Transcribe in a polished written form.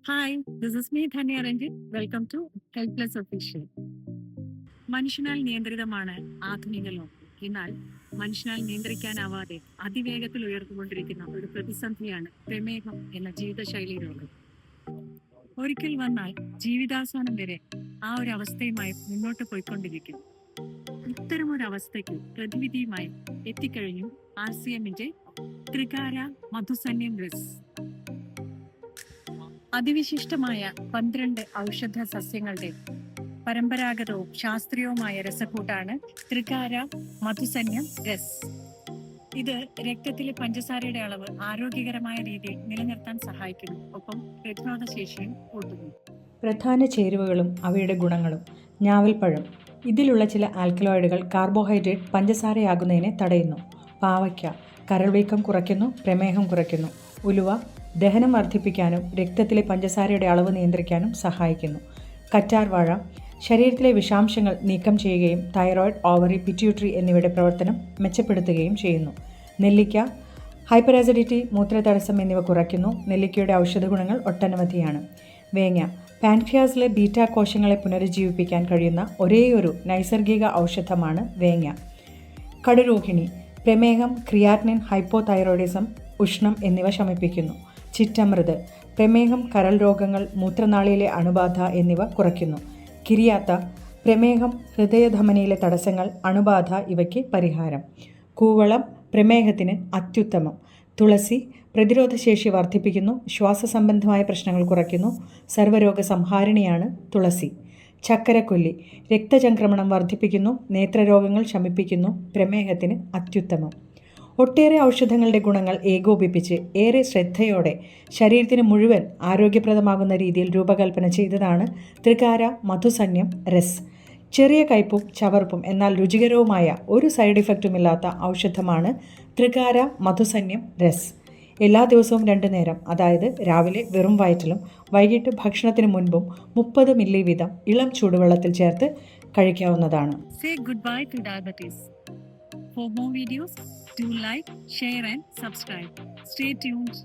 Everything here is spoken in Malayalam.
Hi, this is me Dhanya Ranjith. Welcome to helpless official. മനുഷ്യനാൽ നിയന്ത്രിതമാണ് ആധുനിക ലോകം. എന്നാൽ മനുഷ്യനാൽ നിയന്ത്രിക്കാനാവാതെ അതിവേഗത്തിൽ ഉയർന്നുകൊണ്ടിരിക്കുന്ന ഒരു പ്രതിസന്ധിയാണ് പ്രമേഹം എന്ന ജീവിതശൈലി രോഗം. ഒരിക്കൽ വന്നാൽ ജീവിതാവസാനം വരെ ആ ഒരു അവസ്ഥയുമായി മുന്നോട്ട് പോയിക്കൊണ്ടിരിക്കുന്നു. ഇത്തരമൊരു അവസ്ഥയ്ക്ക് പ്രതിവിധിയുമായി എത്തിക്കഴിഞ്ഞു RCMന്റെ ത്രികാര മധുസന്യം റിസ്. അതിവിശിഷ്ടമായ 12 ഔഷധ സസ്യങ്ങളുടെ പരമ്പരാഗതവും ശാസ്ത്രീയവുമായ രസക്കൂട്ടാണ് ത്രികാര മധുസന്യം രസ്. ഇത് രക്തത്തിലെ പഞ്ചസാരയുടെ അളവ് ആരോഗ്യകരമായ രീതിയിൽ നിലനിർത്താൻ സഹായിക്കുന്നു, ഒപ്പം പ്രതിരോധ ശേഷിയും കൂട്ടുന്നു. പ്രധാന ചേരുവകളും അവയുടെ ഗുണങ്ങളും. ഞാവൽപ്പഴം. ഇതിലുള്ള ചില ആൽക്കലോയിഡുകൾ കാർബോഹൈഡ്രേറ്റ് പഞ്ചസാരയാകുന്നതിനെ തടയുന്നു. പാവയ്ക്ക. കരൾവീക്കം കുറയ്ക്കുന്നു, പ്രമേഹം കുറയ്ക്കുന്നു. ഉലുവ ദഹനം വർദ്ധിപ്പിക്കാനും രക്തത്തിലെ പഞ്ചസാരയുടെ അളവ് നിയന്ത്രിക്കാനും സഹായിക്കുന്നു. കറ്റാർവാഴ ശരീരത്തിലെ വിഷാംശങ്ങൾ നീക്കം ചെയ്യുകയും തൈറോയ്ഡ്, ഓവറി, പിറ്റ്യൂട്ടറി എന്നിവയുടെ പ്രവർത്തനം മെച്ചപ്പെടുത്തുകയും ചെയ്യുന്നു. നെല്ലിക്ക ഹൈപ്പർ ആസിഡിറ്റി, മൂത്രതടസ്സം എന്നിവ കുറയ്ക്കുന്നു. നെല്ലിക്കയുടെ ഔഷധ ഗുണങ്ങൾ ഒട്ടനവധിയാണ്. വേങ്ങ പാൻക്രിയാസിലെ ബീറ്റാ കോശങ്ങളെ പുനരുജ്ജീവിപ്പിക്കാൻ കഴിയുന്ന ഒരേയൊരു നൈസർഗിക ഔഷധമാണ് വേങ്ങ. കടുരോഹിണി പ്രമേഹം, ക്രിയാറ്റിനിൻ, ഹൈപ്പോതൈറോയിഡിസം, ഉഷ്ണം എന്നിവ ശമിപ്പിക്കുന്നു. ചിറ്റമൃത് പ്രമേഹം, കരൾ രോഗങ്ങൾ, മൂത്രനാളിയിലെ അണുബാധ എന്നിവ കുറയ്ക്കുന്നു. കിരിയാത്ത പ്രമേഹം, ഹൃദയധമനിയിലെ തടസ്സങ്ങൾ, അണുബാധ ഇവയ്ക്ക് പരിഹാരം. കൂവളം പ്രമേഹത്തിന് അത്യുത്തമം. തുളസി പ്രതിരോധശേഷി വർദ്ധിപ്പിക്കുന്നു, ശ്വാസസംബന്ധമായ പ്രശ്നങ്ങൾ കുറയ്ക്കുന്നു. സർവ്വരോഗ സംഹാരിണിയാണ് തുളസി. ചക്കരക്കൊല്ലി രക്തചംക്രമണം വർദ്ധിപ്പിക്കുന്നു, നേത്രരോഗങ്ങൾ ശമിപ്പിക്കുന്നു, പ്രമേഹത്തിന് അത്യുത്തമം. ഒട്ടേറെ ഔഷധങ്ങളുടെ ഗുണങ്ങൾ ഏകോപിപ്പിച്ച് ഏറെ ശ്രദ്ധയോടെ ശരീരത്തിന് മുഴുവൻ ആരോഗ്യപ്രദമാകുന്ന രീതിയിൽ രൂപകൽപ്പന ചെയ്തതാണ് ത്രികാര മധുസന്യം രസ്. ചെറിയ കയ്പും ചവർപ്പും എന്നാൽ രുചികരവുമായ ഒരു സൈഡ് ഇഫക്റ്റുമില്ലാത്ത ഔഷധമാണ് ത്രികാര മധുസന്യം രസ്. എല്ലാ ദിവസവും 2 നേരം, അതായത് രാവിലെ വെറും വയറ്റിലും വൈകിട്ട് ഭക്ഷണത്തിന് മുൻപും 30 മില്ലി വീതം ഇളം ചൂടുവെള്ളത്തിൽ ചേർത്ത് കഴിക്കാവുന്നതാണ്. Say goodbye to diabetes. For more videos, do like, share and subscribe. Stay tuned.